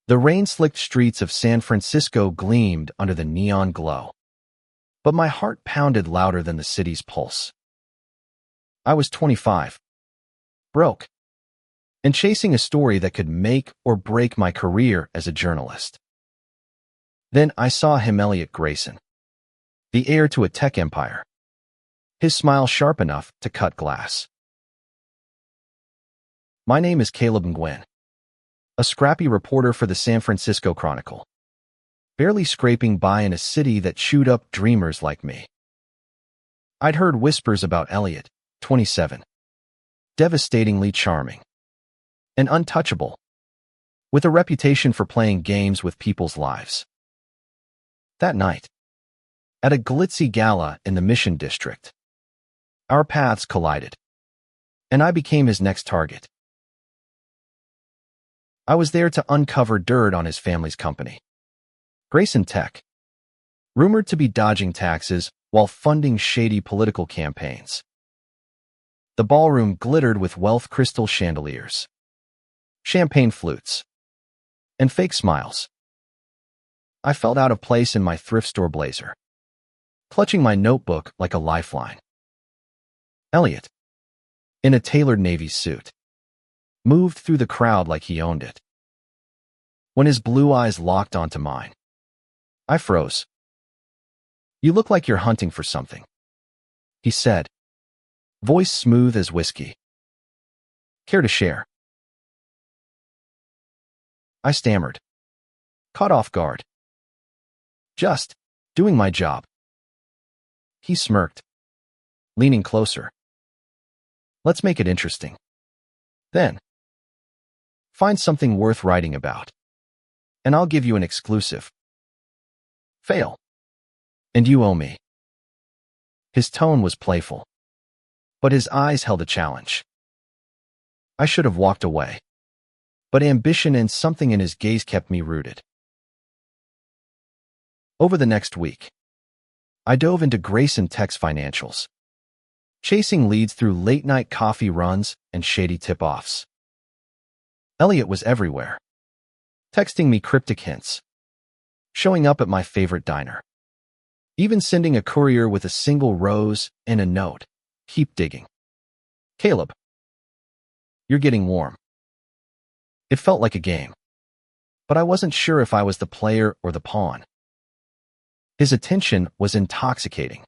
The rain-slicked streets of San Francisco gleamed under the neon glow, but my heart pounded louder than the city's pulse. I was 25, broke, and chasing a story that could make or break my career as a journalist. Then I saw him, Elliot Grayson, the heir to a tech empire, his smile sharp enough to cut glass. My name is Caleb Nguyen, a scrappy reporter for the San Francisco Chronicle, barely scraping by in a city that chewed up dreamers like me. I'd heard whispers about Elliot, 27, devastatingly charming, and untouchable, with a reputation for playing games with people's lives. That night, at a glitzy gala in the Mission District, our paths collided, and I became his next target. I was there to uncover dirt on his family's company, Grayson Tech, rumored to be dodging taxes while funding shady political campaigns. The ballroom glittered with wealth crystal chandeliers, champagne flutes, and fake smiles. I felt out of place in my thrift store blazer, clutching my notebook like a lifeline. Elliot, in a tailored navy suit, moved through the crowd like he owned it. When his blue eyes locked onto mine, I froze. "You look like you're hunting for something," he said, voice smooth as whiskey. "Care to share?" I stammered, caught off guard. "Just doing my job." He smirked, leaning closer. "Let's make it interesting. Then, find something worth writing about, and I'll give you an exclusive. Fail, and you owe me." His tone was playful, but his eyes held a challenge. I should have walked away, but ambition and something in his gaze kept me rooted. Over the next week, I dove into Grayson Tech's financials, chasing leads through late-night coffee runs and shady tip-offs. Elliot was everywhere, texting me cryptic hints, showing up at my favorite diner, even sending a courier with a single rose and a note. "Keep digging. Caleb, you're getting warm." It felt like a game, but I wasn't sure if I was the player or the pawn. His attention was intoxicating,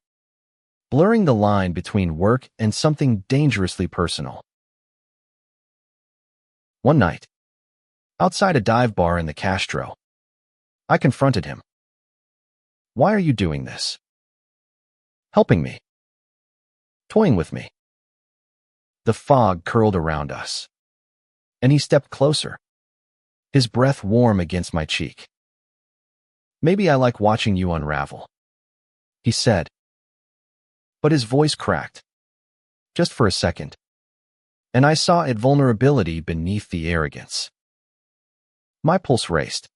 blurring the line between work and something dangerously personal. One night, outside a dive bar in the Castro, I confronted him. "Why are you doing this? Helping me? Toying with me?" The fog curled around us, and he stepped closer, his breath warm against my cheek. "Maybe I like watching you unravel," he said. But his voice cracked, just for a second, and I saw it vulnerability beneath the arrogance. My pulse raced.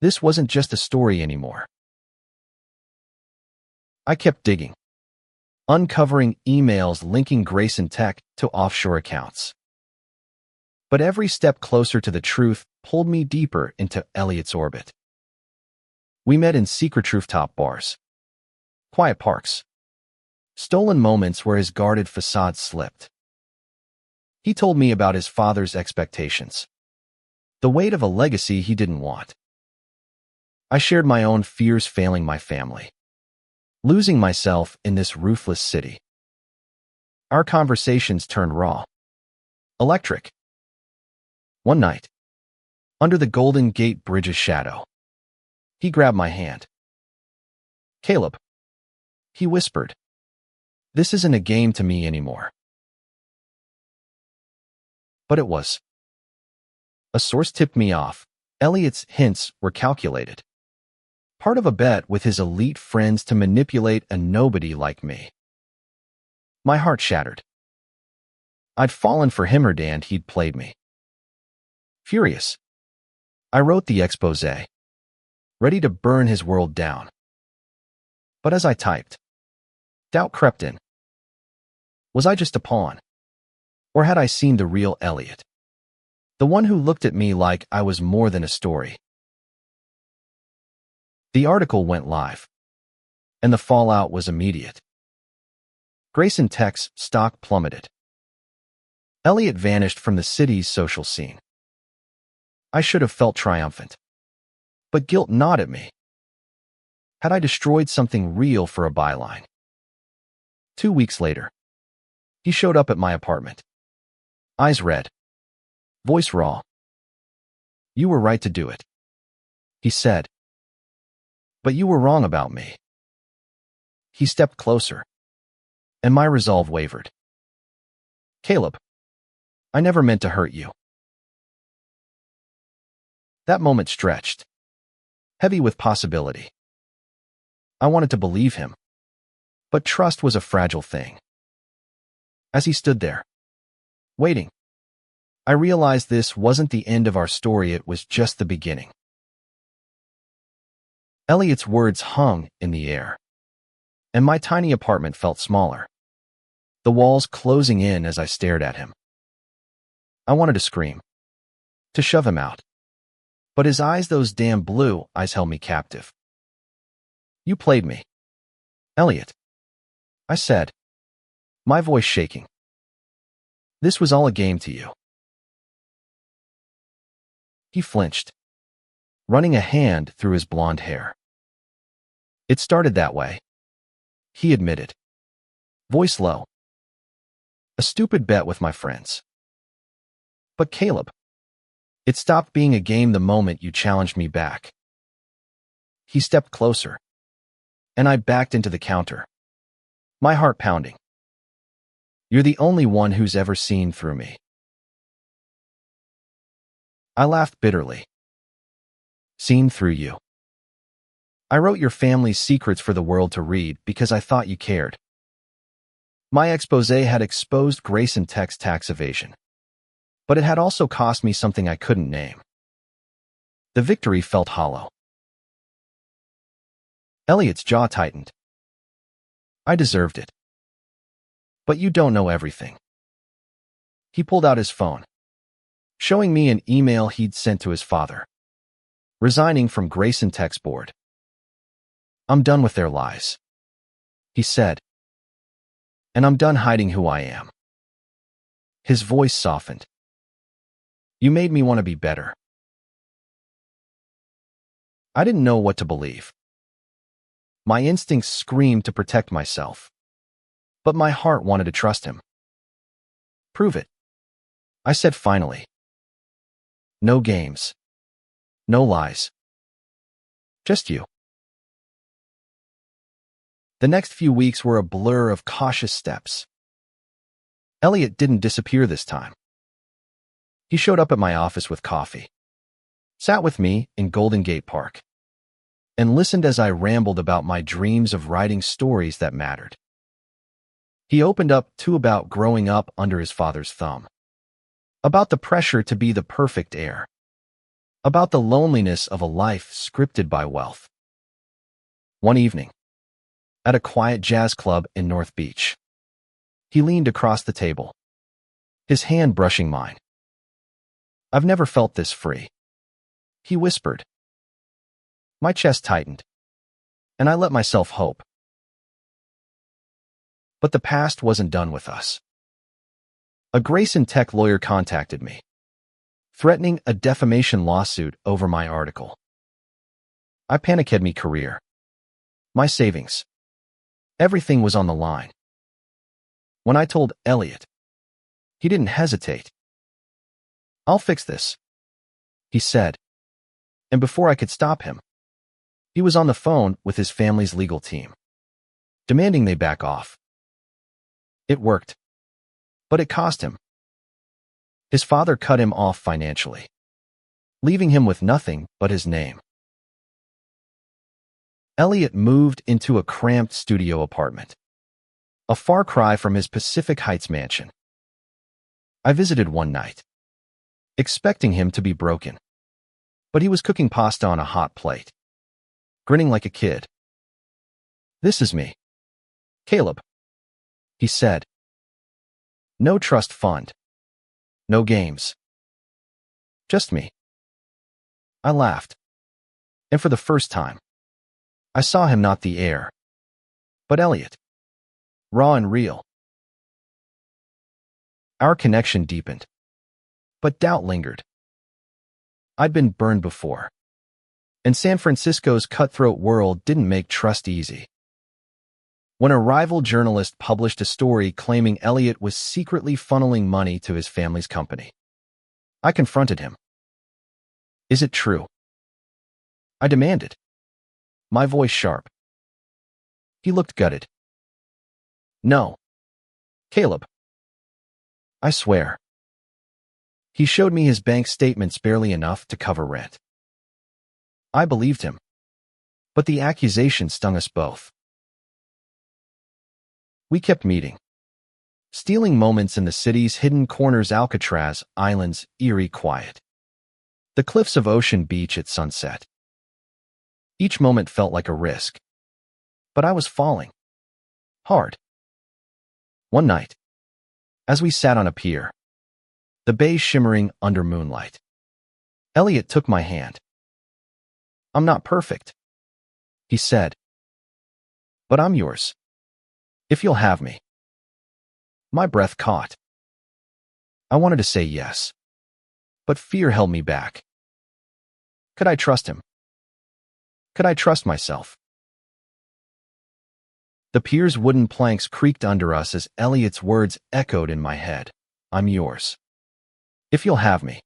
This wasn't just a story anymore. I kept digging, uncovering emails linking Grayson Tech to offshore accounts. But every step closer to the truth pulled me deeper into Elliot's orbit. We met in secret rooftop bars, quiet parks, stolen moments where his guarded facade slipped. He told me about his father's expectations, the weight of a legacy he didn't want. I shared my own fears failing my family, losing myself in this ruthless city. Our conversations turned raw, electric. One night, under the Golden Gate Bridge's shadow, he grabbed my hand. "Caleb," he whispered, "this isn't a game to me anymore." But it was. A source tipped me off. Elliot's hints were calculated, part of a bet with his elite friends to manipulate a nobody like me. My heart shattered. I'd fallen for him, and he'd played me. Furious, I wrote the exposé, ready to burn his world down. But as I typed, doubt crept in. Was I just a pawn? Or had I seen the real Elliot? The The one who looked at me like I was more than a story. The article went live, and the fallout was immediate. Grayson Tech's stock plummeted. Elliot vanished from the city's social scene. I should have felt triumphant, but guilt gnawed at me. Had I destroyed something real for a byline? 2 weeks later, he showed up at my apartment. Eyes red, voice raw. "You were right to do it," he said. "But you were wrong about me." He stepped closer, and my resolve wavered. "Caleb, I never meant to hurt you." That moment stretched, heavy with possibility. I wanted to believe him, but trust was a fragile thing. As he stood there, waiting, I realized this wasn't the end of our story, it was just the beginning. Elliot's words hung in the air, and my tiny apartment felt smaller, the walls closing in as I stared at him. I wanted to scream, to shove him out, but his eyes, those damn blue eyes, held me captive. "You played me, Elliot," I said, my voice shaking. "This was all a game to you." He flinched, running a hand through his blonde hair. "It started that way," he admitted, voice low. "A stupid bet with my friends. But Caleb, it stopped being a game the moment you challenged me back." He stepped closer, and I backed into the counter, my heart pounding. "You're the only one who's ever seen through me." I laughed bitterly. "Seen through you? I wrote your family's secrets for the world to read because I thought you cared." My exposé had exposed Grayson Tech's tax evasion, but it had also cost me something I couldn't name. The victory felt hollow. Elliot's jaw tightened. "I deserved it. But you don't know everything." He pulled out his phone, showing me an email he'd sent to his father, resigning from Grayson Tech's board. "I'm done with their lies," he said, "and I'm done hiding who I am." His voice softened. "You made me want to be better." I didn't know what to believe. My instincts screamed to protect myself, but my heart wanted to trust him. "Prove it," I said finally. "No games. No lies. Just you." The next few weeks were a blur of cautious steps. Elliot didn't disappear this time. He showed up at my office with coffee, sat with me in Golden Gate Park, and listened as I rambled about my dreams of writing stories that mattered. He opened up too about growing up under his father's thumb, about the pressure to be the perfect heir, about the loneliness of a life scripted by wealth. One evening, at a quiet jazz club in North Beach, he leaned across the table, his hand brushing mine. "I've never felt this free," he whispered. My chest tightened, and I let myself hope. But the past wasn't done with us. A Grayson Tech lawyer contacted me, threatening a defamation lawsuit over my article. I panicked. My career, my savings, everything was on the line. When I told Elliot, he didn't hesitate. "I'll fix this," he said, and before I could stop him, he was on the phone with his family's legal team, demanding they back off. It worked, but it cost him. His father cut him off financially, leaving him with nothing but his name. Elliot moved into a cramped studio apartment, a far cry from his Pacific Heights mansion. I visited one night, expecting him to be broken, but he was cooking pasta on a hot plate, grinning like a kid. "This is me, Caleb," he said. "No trust fund, no games, Just me. I laughed. And for the first time, I saw him not the heir, but Elliot. Raw and real. Our connection deepened, but doubt lingered. I'd been burned before, and San Francisco's cutthroat world didn't make trust easy. When a rival journalist published a story claiming Elliot was secretly funneling money to his family's company, I confronted him. Is it true? I demanded, my voice sharp. He looked gutted. No. Caleb. I swear. He showed me his bank statements barely enough to cover rent. I believed him, but the accusation stung us both. We kept meeting, stealing moments in the city's hidden corners, Alcatraz Island's eerie quiet, the cliffs of Ocean Beach at sunset. Each moment felt like a risk, but I was falling hard. One night, as we sat on a pier, the bay shimmering under moonlight, Elliot took my hand. I'm not perfect, he said, but I'm yours, if you'll have me. My breath caught. I wanted to say yes, but fear held me back. Could I trust him? Could I trust myself? The pier's wooden planks creaked under us as Elliot's words echoed in my head. I'm yours, if you'll have me.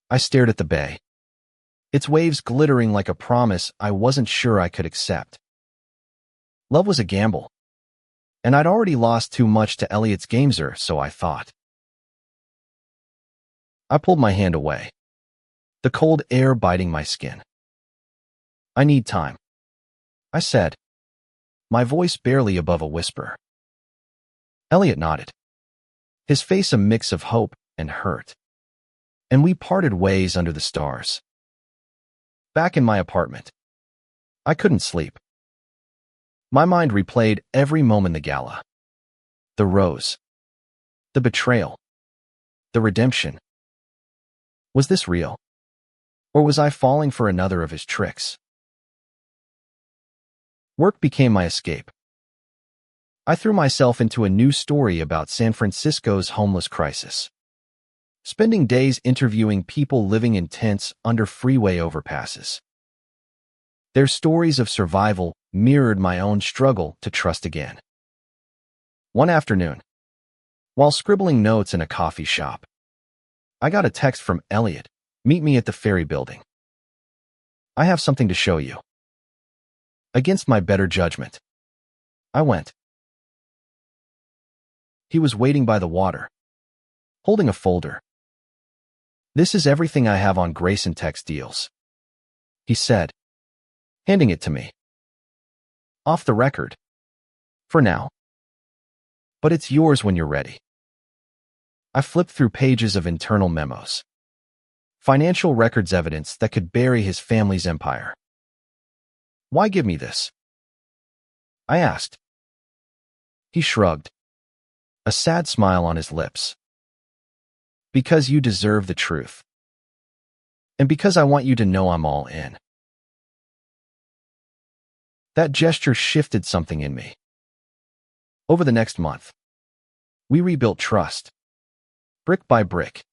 I stared at the bay, its waves glittering like a promise I wasn't sure I could accept. Love was a gamble, and I'd already lost too much to Elliot's gameser, so I thought. I pulled my hand away, the cold air biting my skin. I need time, I said, my voice barely above a whisper. Elliot nodded, his face a mix of hope and hurt, and we parted ways under the stars. Back in my apartment, I couldn't sleep. My mind replayed every moment: the gala, the rose, the betrayal, the redemption. Was this real? Or was I falling for another of his tricks? Work became my escape. I threw myself into a new story about San Francisco's homeless crisis, spending days interviewing people living in tents under freeway overpasses. Their stories of survival mirrored my own struggle to trust again. One afternoon, while scribbling notes in a coffee shop, I got a text from Elliot. Meet me at the ferry building. I have something to show you. Against my better judgment, I went. He was waiting by the water, holding a folder. This is everything I have on Grayson Tech's deals, he said, handing it to me. Off the record. For now. But it's yours when you're ready. I flipped through pages of internal memos, financial records evidence that could bury his family's empire. Why give me this? I asked. He shrugged, a sad smile on his lips. Because you deserve the truth. And because I want you to know I'm all in. That gesture shifted something in me. Over the next month, we rebuilt trust, brick by brick.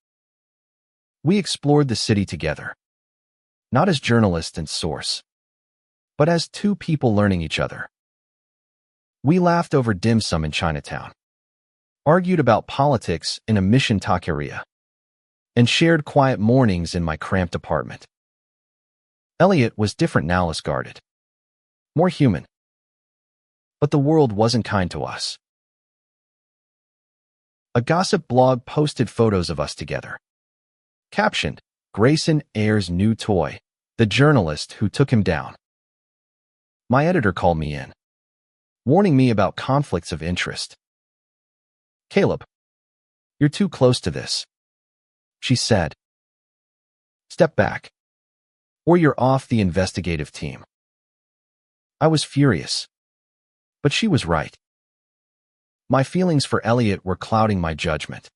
We explored the city together, not as journalist and source, but as two people learning each other. We laughed over dim sum in Chinatown, argued about politics in a mission taqueria, and shared quiet mornings in my cramped apartment. Elliot was different now, less guarded, more human. But the world wasn't kind to us. A gossip blog posted photos of us together, captioned, Grayson Heir's new toy, the journalist who took him down. My editor called me in, warning me about conflicts of interest. Caleb, you're too close to this, she said. Step back, or you're off the investigative team. I was furious, but she was right. My feelings for Elliot were clouding my judgment.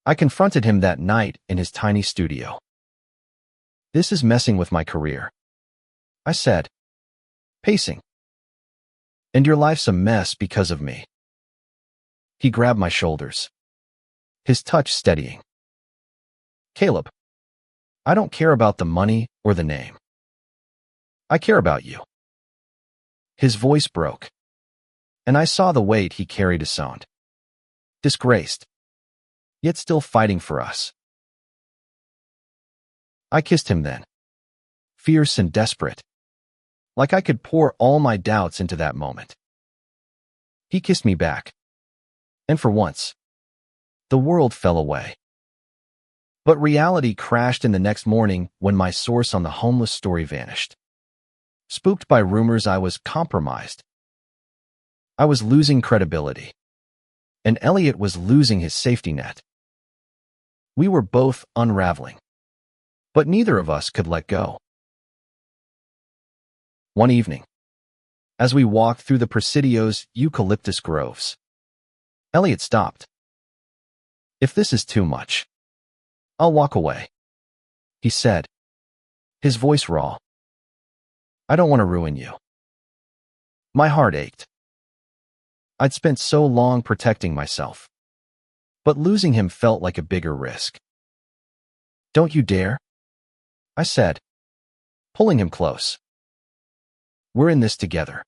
I confronted him that night in his tiny studio. "This is messing with my career," I said, pacing. "And your life's a mess because of me." He grabbed my shoulders, his touch steadying. "Caleb, I don't care about the money or the name. I care about you." His voice broke, and I saw the weight he carried disowned, disgraced, yet still fighting for us. I kissed him then, fierce and desperate, like I could pour all my doubts into that moment. He kissed me back, and for once, the world fell away. But reality crashed in the next morning when my source on the homeless story vanished. Spooked by rumors I was compromised. I was losing credibility, and Elliot was losing his safety net. We were both unraveling, but neither of us could let go. One evening, as we walked through the Presidio's eucalyptus groves, Elliot stopped. "If this is too much, I'll walk away," he said, his voice raw. "I don't want to ruin you." My heart ached. I'd spent so long protecting myself, but losing him felt like a bigger risk. "Don't you dare," I said, pulling him close. "We're in this together."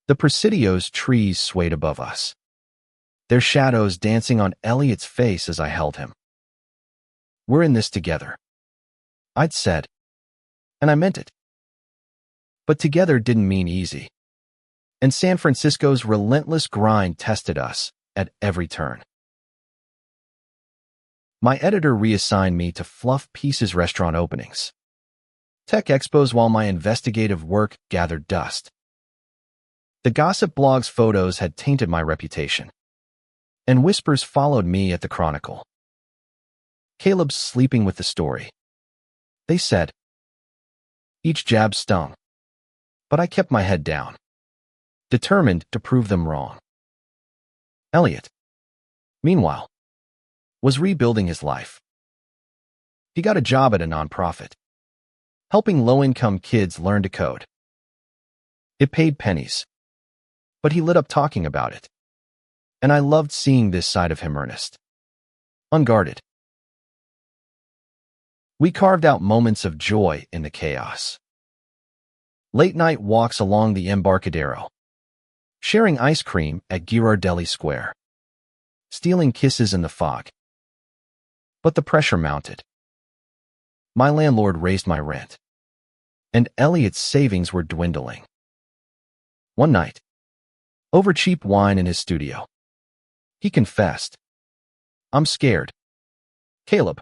The Presidio's trees swayed above us, their shadows dancing on Elliot's face as I held him. "We're in this together," I'd said, and I meant it. But together didn't mean easy, and San Francisco's relentless grind tested us at every turn. My editor reassigned me to Fluff Pieces restaurant openings, tech expos while my investigative work gathered dust. The gossip blog's photos had tainted my reputation, and whispers followed me at the Chronicle. "Caleb's sleeping with the story," they said. Each jab stung, but I kept my head down, determined to prove them wrong. Elliot, meanwhile, was rebuilding his life. He got a job at a nonprofit, helping low-income kids learn to code. It paid pennies, but he lit up talking about it, and I loved seeing this side of him earnest, unguarded. We carved out moments of joy in the chaos. Late-night walks along the Embarcadero, sharing ice cream at Ghirardelli Square, stealing kisses in the fog. But the pressure mounted. My landlord raised my rent, and Elliot's savings were dwindling. One night, over cheap wine in his studio, he confessed, "I'm scared. Caleb,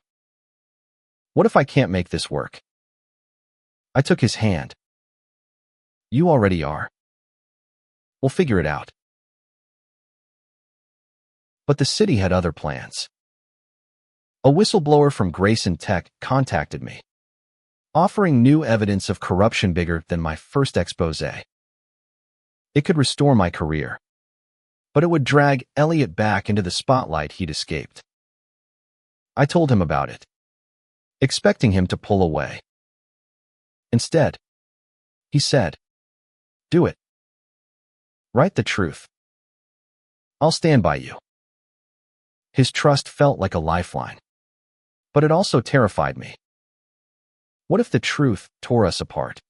what if I can't make this work?" I took his hand. "You already are. We'll figure it out." But the city had other plans. A whistleblower from Grayson Tech contacted me, offering new evidence of corruption bigger than my first expose. It could restore my career, but it would drag Elliot back into the spotlight he'd escaped. I told him about it, expecting him to pull away. Instead, he said, "Do it. Write the truth. I'll stand by you." His trust felt like a lifeline, but it also terrified me. What if the truth tore us apart?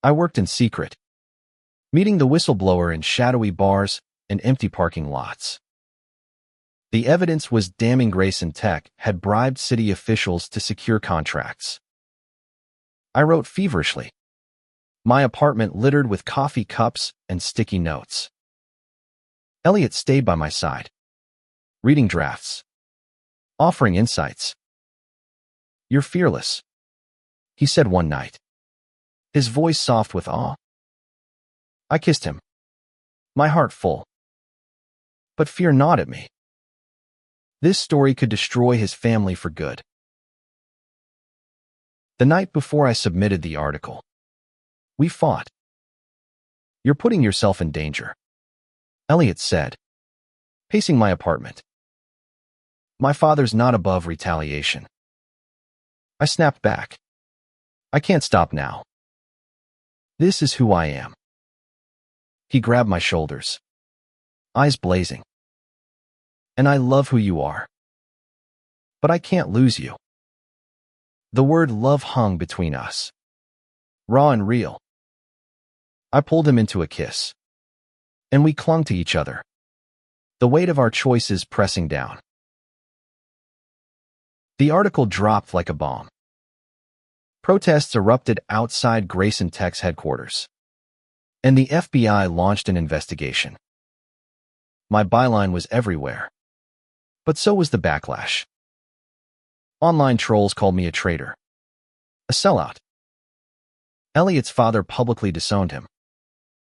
I worked in secret, meeting the whistleblower in shadowy bars and empty parking lots. The evidence was damning. Grayson Tech had bribed city officials to secure contracts. I wrote feverishly, my apartment littered with coffee cups and sticky notes. Elliot stayed by my side, reading drafts, offering insights. "You're fearless," he said one night, his voice soft with awe. I kissed him, my heart full. But fear gnawed at me. This story could destroy his family for good. The night before I submitted the article, we fought. "You're putting yourself in danger," Elliot said, pacing my apartment. My father's not above retaliation. I snapped back. I can't stop now. This is who I am. He grabbed my shoulders, eyes blazing. And I love who you are. But I can't lose you. The word love hung between us, raw and real. I pulled him into a kiss, and we clung to each other, the weight of our choices pressing down. The article dropped like a bomb. Protests erupted outside Grayson Tech's headquarters, and the FBI launched an investigation. My byline was everywhere, but so was the backlash. Online trolls called me a traitor, a sellout. Elliot's father publicly disowned him.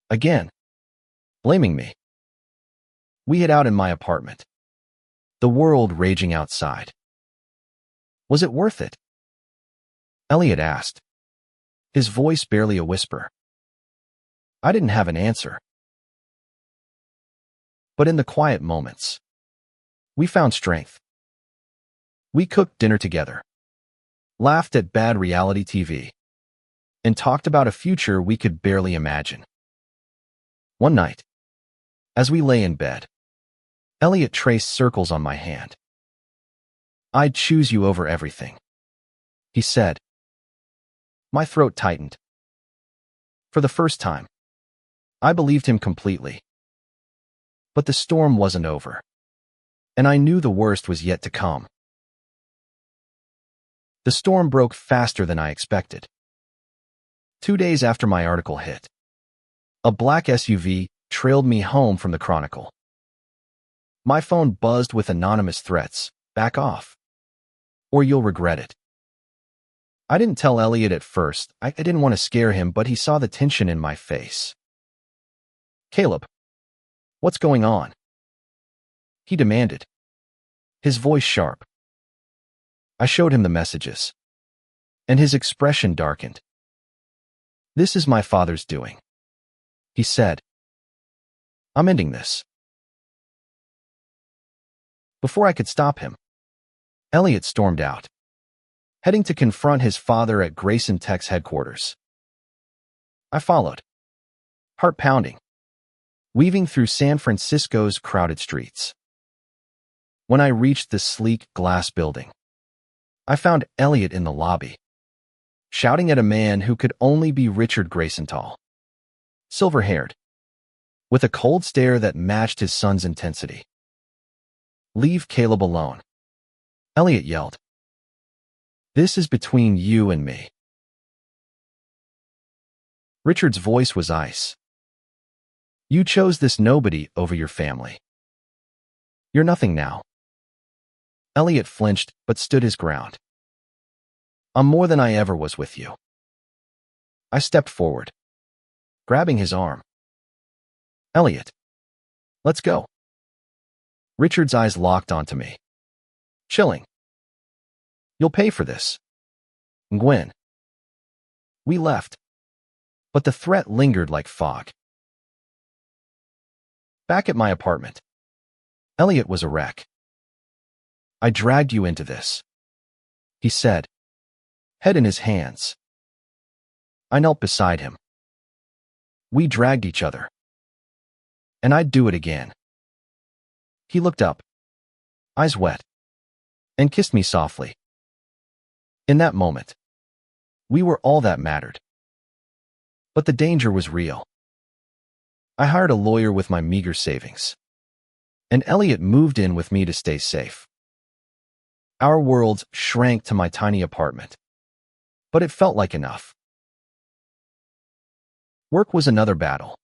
Again, blaming me. We hid out in my apartment, the world raging outside. Was it worth it? Elliot asked, his voice barely a whisper. I didn't have an answer. But in the quiet moments, we found strength. We cooked dinner together, laughed at bad reality TV, and talked about a future we could barely imagine. One night, as we lay in bed, Elliot traced circles on my hand. I'd choose you over everything, he said. My throat tightened. For the first time, I believed him completely. But the storm wasn't over, and I knew the worst was yet to come. The storm broke faster than I expected. 2 days after my article hit, a black SUV trailed me home from the Chronicle. My phone buzzed with anonymous threats. Back off, or you'll regret it. I didn't tell Elliot at first. I didn't want to scare him, but he saw the tension in my face. Caleb, what's going on? He demanded, his voice sharp. I showed him the messages, and his expression darkened. This is my father's doing, he said. I'm ending this. Before I could stop him, Elliot stormed out, heading to confront his father at Grayson Tech's headquarters. I followed, heart pounding, weaving through San Francisco's crowded streets. When I reached the sleek glass building, I found Elliot in the lobby, shouting at a man who could only be Richard Grayson-Tall, silver-haired, with a cold stare that matched his son's intensity. Leave Caleb alone, Elliot yelled. This is between you and me. Richard's voice was ice. You chose this nobody over your family. You're nothing now. Elliot flinched, but stood his ground. I'm more than I ever was with you. I stepped forward, grabbing his arm. Elliot, let's go. Richard's eyes locked onto me, chilling. You'll pay for this, Gwen. We left, but the threat lingered like fog. Back at my apartment, Elliot was a wreck. I dragged you into this, he said, head in his hands. I knelt beside him. We dragged each other. And I'd do it again. He looked up, eyes wet, and kissed me softly. In that moment, we were all that mattered. But the danger was real. I hired a lawyer with my meager savings, and Elliot moved in with me to stay safe. Our worlds shrank to my tiny apartment, but it felt like enough. Work was another battle.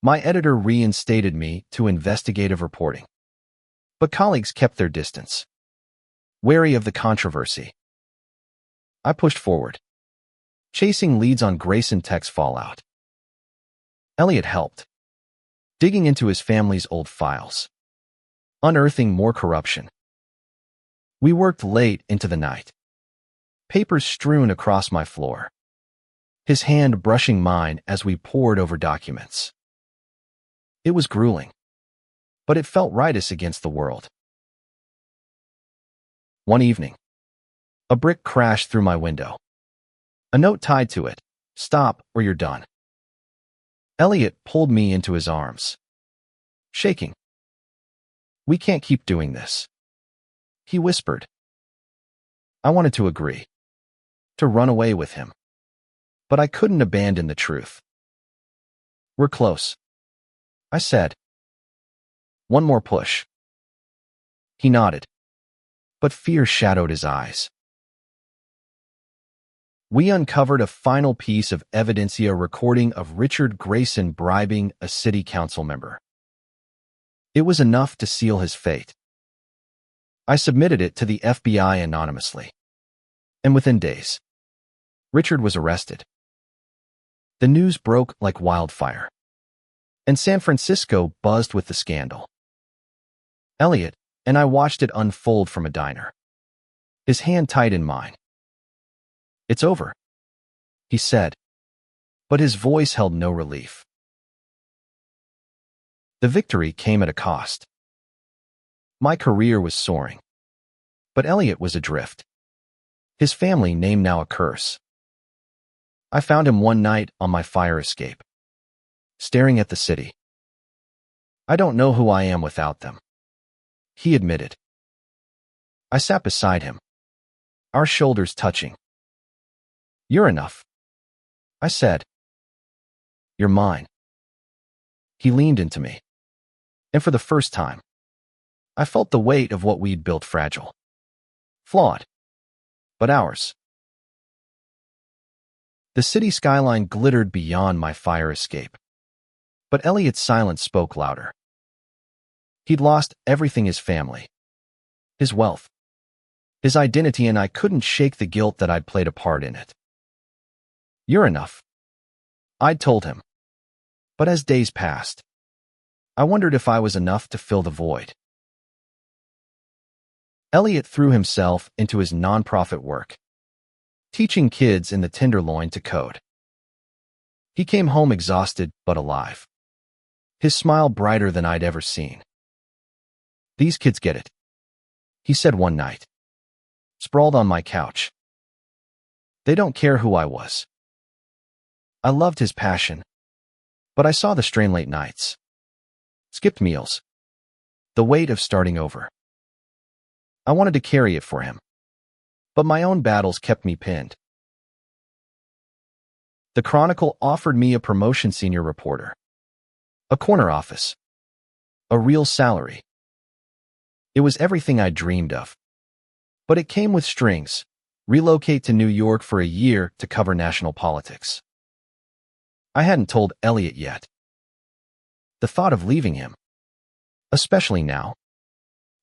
My editor reinstated me to investigative reporting, but colleagues kept their distance, wary of the controversy. I pushed forward, chasing leads on Grayson Tech's fallout. Elliot helped, digging into his family's old files, unearthing more corruption. We worked late into the night, papers strewn across my floor, his hand brushing mine as we pored over documents. It was grueling, but it felt righteous against the world. One evening, a brick crashed through my window. A note tied to it, "Stop or you're done." Elliot pulled me into his arms, shaking. "We can't keep doing this," he whispered. I wanted to agree, to run away with him, but I couldn't abandon the truth. "We're close," I said. "One more push." He nodded, but fear shadowed his eyes. We uncovered a final piece of evidence, a recording of Richard Grayson bribing a city council member. It was enough to seal his fate. I submitted it to the FBI anonymously, and within days, Richard was arrested. The news broke like wildfire, and San Francisco buzzed with the scandal. Elliot and I watched it unfold from a diner, his hand tight in mine. "It's over," he said, but his voice held no relief. The victory came at a cost. My career was soaring, but Elliot was adrift. His family name now a curse. I found him one night on my fire escape, staring at the city. "I don't know who I am without them," he admitted. I sat beside him, our shoulders touching. "You're enough," I said. "You're mine." He leaned into me, and for the first time, I felt the weight of what we'd built, fragile, flawed, but ours. The city skyline glittered beyond my fire escape, but Elliot's silence spoke louder. He'd lost everything: his family, his wealth, his identity, and I couldn't shake the guilt that I'd played a part in it. "You're enough," I'd told him. But as days passed, I wondered if I was enough to fill the void. Elliot threw himself into his nonprofit work, teaching kids in the Tenderloin to code. He came home exhausted but alive, his smile brighter than I'd ever seen. "These kids get it," he said one night, sprawled on my couch. "They don't care who I was." I loved his passion, but I saw the strain: late nights, skipped meals, the weight of starting over. I wanted to carry it for him, but my own battles kept me pinned. The Chronicle offered me a promotion: senior reporter, a corner office, a real salary. It was everything I dreamed of, but it came with strings: relocate to New York for a year to cover national politics. I hadn't told Elliot yet. The thought of leaving him, especially now,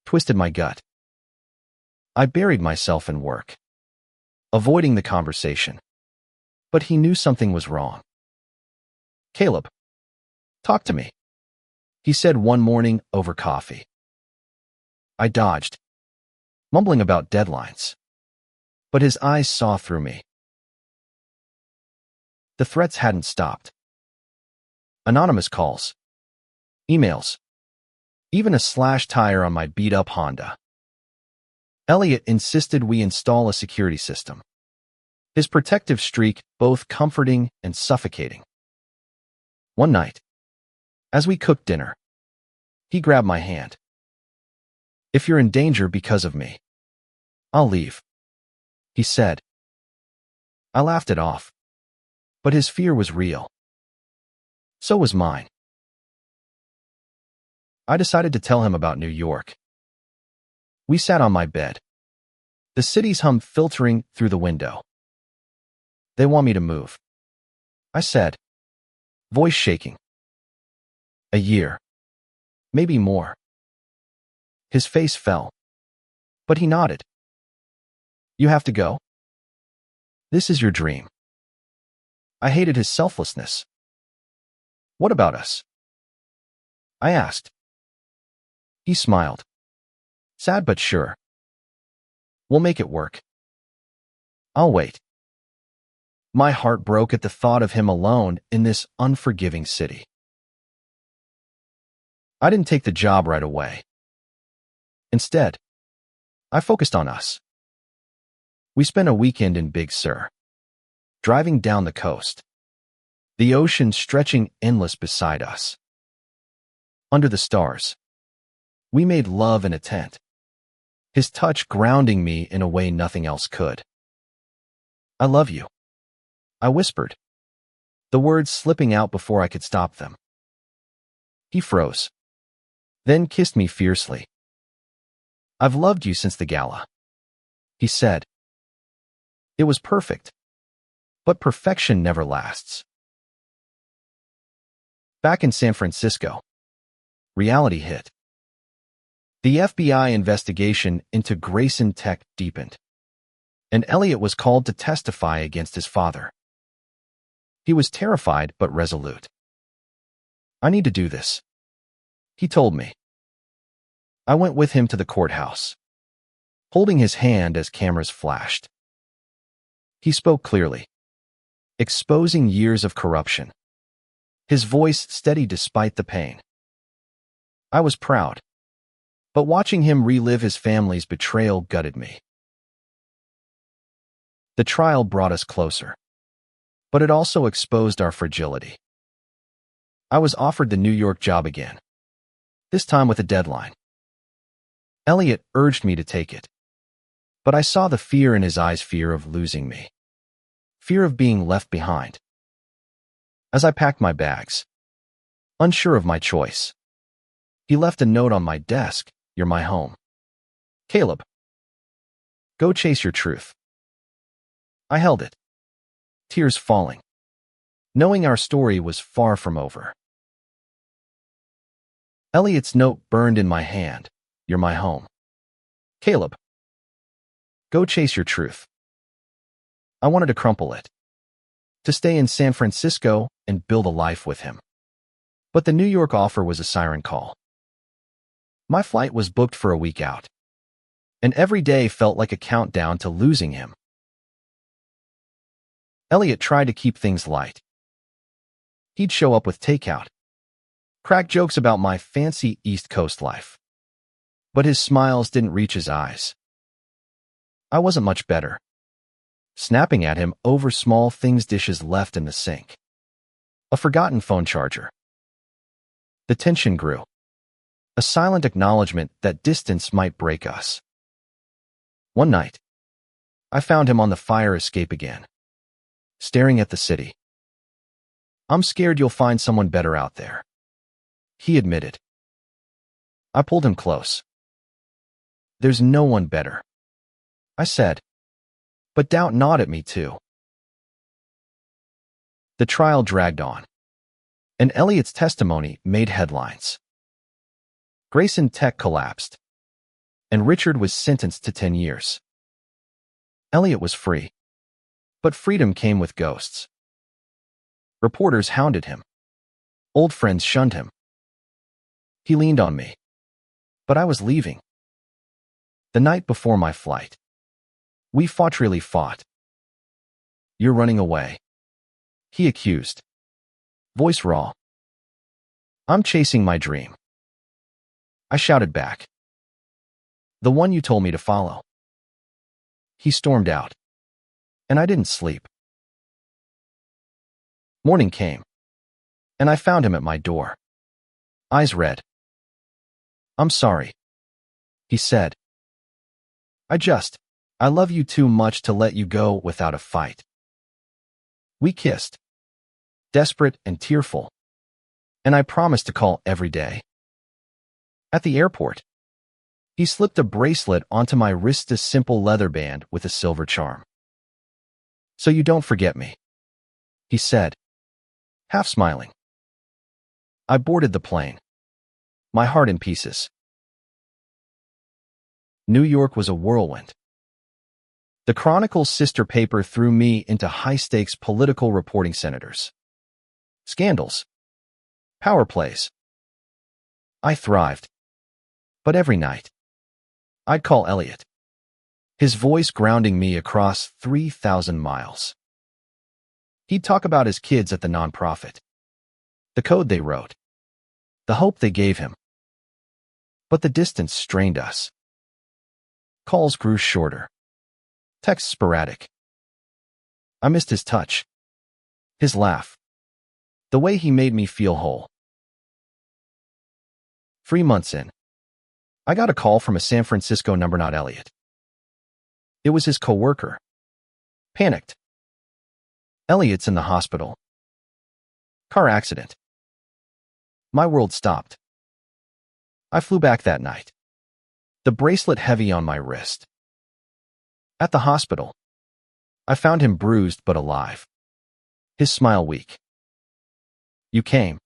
twisted my gut. I buried myself in work, avoiding the conversation. But he knew something was wrong. "Caleb, talk to me," he said one morning over coffee. I dodged, mumbling about deadlines, but his eyes saw through me. The threats hadn't stopped. Anonymous calls, emails, even a slashed tire on my beat-up Honda. Elliot insisted we install a security system, his protective streak both comforting and suffocating. One night, as we cooked dinner, he grabbed my hand. "If you're in danger because of me, I'll leave," he said. I laughed it off, but his fear was real. So was mine. I decided to tell him about New York. We sat on my bed, the city's hum filtering through the window. "They want me to move," I said, voice shaking. "A year, maybe more." His face fell, but he nodded. "You have to go? This is your dream." I hated his selflessness. "What about us?" I asked. He smiled, sad but sure. "We'll make it work. I'll wait." My heart broke at the thought of him alone in this unforgiving city. I didn't take the job right away. Instead, I focused on us. We spent a weekend in Big Sur, driving down the coast, the ocean stretching endless beside us. Under the stars, we made love in a tent, his touch grounding me in a way nothing else could. I love you, I whispered, the words slipping out before I could stop them. He froze, then kissed me fiercely. I've loved you since the gala, he said. It was perfect, but perfection never lasts. Back in San Francisco, reality hit. The FBI investigation into Grayson Tech deepened, and Elliot was called to testify against his father. He was terrified but resolute. I need to do this, he told me. I went with him to the courthouse, holding his hand as cameras flashed. He spoke clearly, exposing years of corruption, his voice steady despite the pain. I was proud, but watching him relive his family's betrayal gutted me. The trial brought us closer, but it also exposed our fragility. I was offered the New York job again, this time with a deadline. Elliot urged me to take it, but I saw the fear in his eyes, fear of losing me, fear of being left behind. As I packed my bags, unsure of my choice, he left a note on my desk, "You're my home. Caleb. Go chase your truth." I held it, tears falling, knowing our story was far from over. Elliot's note burned in my hand, "You're my home. Caleb. Go chase your truth." I wanted to crumple it, to stay in San Francisco and build a life with him. But the New York offer was a siren call. My flight was booked for a week out, and every day felt like a countdown to losing him. Elliot tried to keep things light. He'd show up with takeout, crack jokes about my fancy East Coast life. But his smiles didn't reach his eyes. I wasn't much better, snapping at him over small things, dishes left in the sink, a forgotten phone charger. The tension grew, a silent acknowledgement that distance might break us. One night, I found him on the fire escape again, staring at the city. "I'm scared you'll find someone better out there," he admitted. I pulled him close. "There's no one better," I said, but doubt gnawed at me too. The trial dragged on, and Elliot's testimony made headlines. Grayson Tech collapsed, and Richard was sentenced to 10 years. Elliot was free, but freedom came with ghosts. Reporters hounded him. Old friends shunned him. He leaned on me, but I was leaving. The night before my flight, we fought, really fought. "You're running away," he accused, voice raw. "I'm chasing my dream," I shouted back. "The one you told me to follow." He stormed out, and I didn't sleep. Morning came, and I found him at my door, eyes red. "I'm sorry," he said. I love you too much to let you go without a fight." We kissed, desperate and tearful, and I promised to call every day. At the airport, he slipped a bracelet onto my wrist, a simple leather band with a silver charm. "So you don't forget me," he said, half smiling. I boarded the plane, my heart in pieces. New York was a whirlwind. The Chronicle's sister paper threw me into high-stakes political reporting, senators, scandals, power plays. I thrived. But every night, I'd call Elliot, his voice grounding me across 3,000 miles. He'd talk about his kids at the nonprofit, the code they wrote, the hope they gave him. But the distance strained us. Calls grew shorter. Texts sporadic. I missed his touch. His laugh. The way he made me feel whole. 3 months in, I got a call from a San Francisco number, not Elliot. It was his coworker. Panicked. Elliot's in the hospital. Car accident. My world stopped. I flew back that night. The bracelet heavy on my wrist. At the hospital, I found him bruised but alive. His smile weak. You came,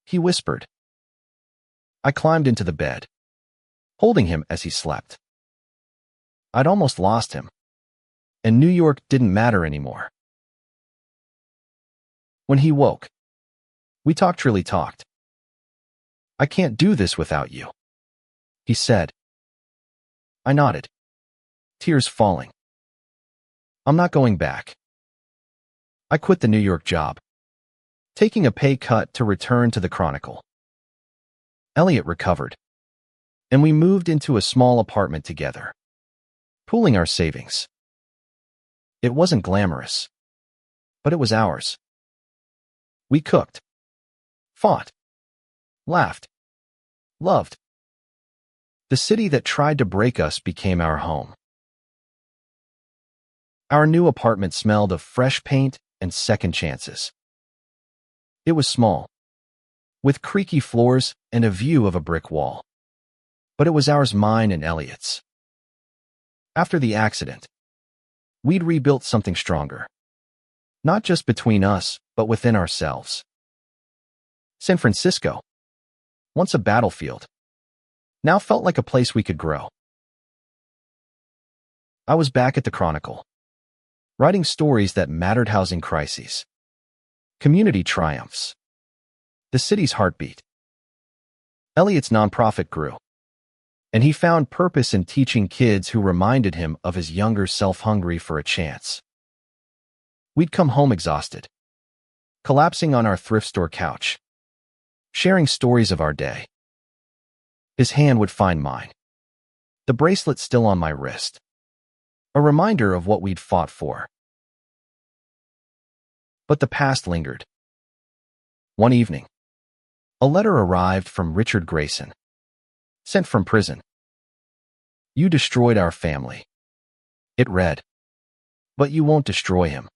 he whispered. I climbed into the bed, holding him as he slept. I'd almost lost him, and New York didn't matter anymore. When he woke, we really talked. I can't do this without you, he said. I nodded, tears falling. I'm not going back. I quit the New York job, taking a pay cut to return to the Chronicle. Elliot recovered, and we moved into a small apartment together, pooling our savings. It wasn't glamorous, but it was ours. We cooked, fought, laughed, loved. The city that tried to break us became our home. Our new apartment smelled of fresh paint and second chances. It was small, with creaky floors and a view of a brick wall. But it was ours, mine and Elliot's. After the accident, we'd rebuilt something stronger. Not just between us, but within ourselves. San Francisco, once a battlefield, now felt like a place we could grow. I was back at the Chronicle, writing stories that mattered: housing crises, community triumphs, the city's heartbeat. Elliot's nonprofit grew, and he found purpose in teaching kids who reminded him of his younger self, hungry for a chance. We'd come home exhausted, collapsing on our thrift store couch, sharing stories of our day. His hand would find mine, the bracelet still on my wrist, a reminder of what we'd fought for. But the past lingered. One evening, a letter arrived from Richard Grayson, sent from prison. You destroyed our family. It read, but you won't destroy him.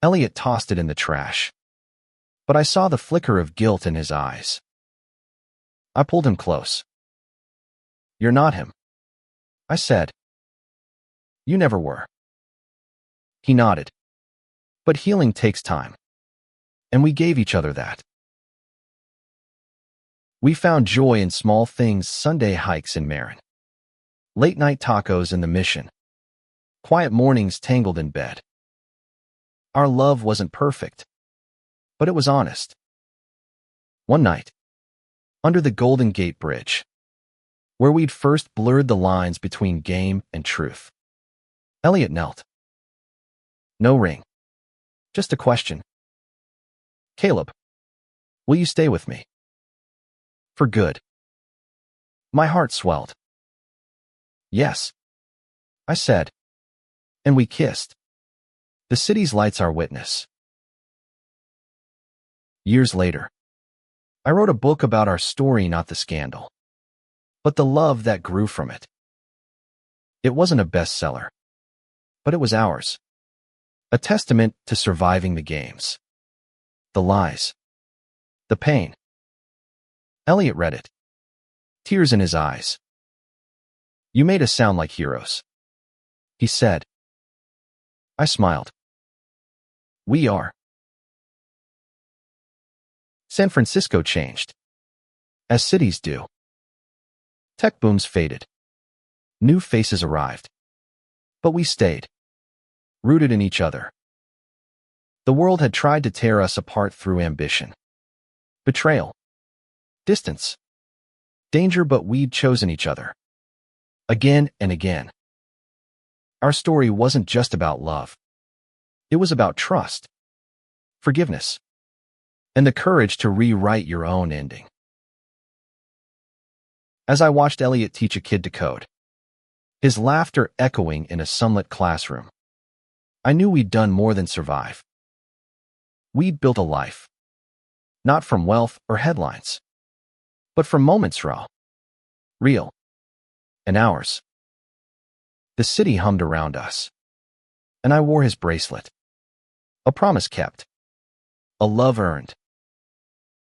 Elliot tossed it in the trash, but I saw the flicker of guilt in his eyes. I pulled him close. You're not him, I said. You never were. He nodded. But healing takes time, and we gave each other that. We found joy in small things: Sunday hikes in Marin, late-night tacos in the Mission, quiet mornings tangled in bed. Our love wasn't perfect, but it was honest. One night, under the Golden Gate Bridge, where we'd first blurred the lines between game and truth, Elliot knelt. No ring, just a question. Caleb, will you stay with me? For good. My heart swelled. Yes, I said, and we kissed. The city's lights our witness. Years later, I wrote a book about our story, not the scandal, but the love that grew from it. It wasn't a bestseller, but it was ours. A testament to surviving the games, the lies, the pain. Elliot read it, tears in his eyes. You made us sound like heroes, he said. I smiled. We are. San Francisco changed, as cities do. Tech booms faded. New faces arrived. But we stayed, rooted in each other. The world had tried to tear us apart through ambition, betrayal, distance, danger, but we'd chosen each other. Again and again. Our story wasn't just about love. It was about trust, forgiveness, and the courage to rewrite your own ending. as I watched Elliot teach a kid to code, his laughter echoing in a sunlit classroom. I knew we'd done more than survive. We'd built a life, not from wealth or headlines, but from moments real, and ours. The city hummed around us, and I wore his bracelet. A promise kept, a love earned.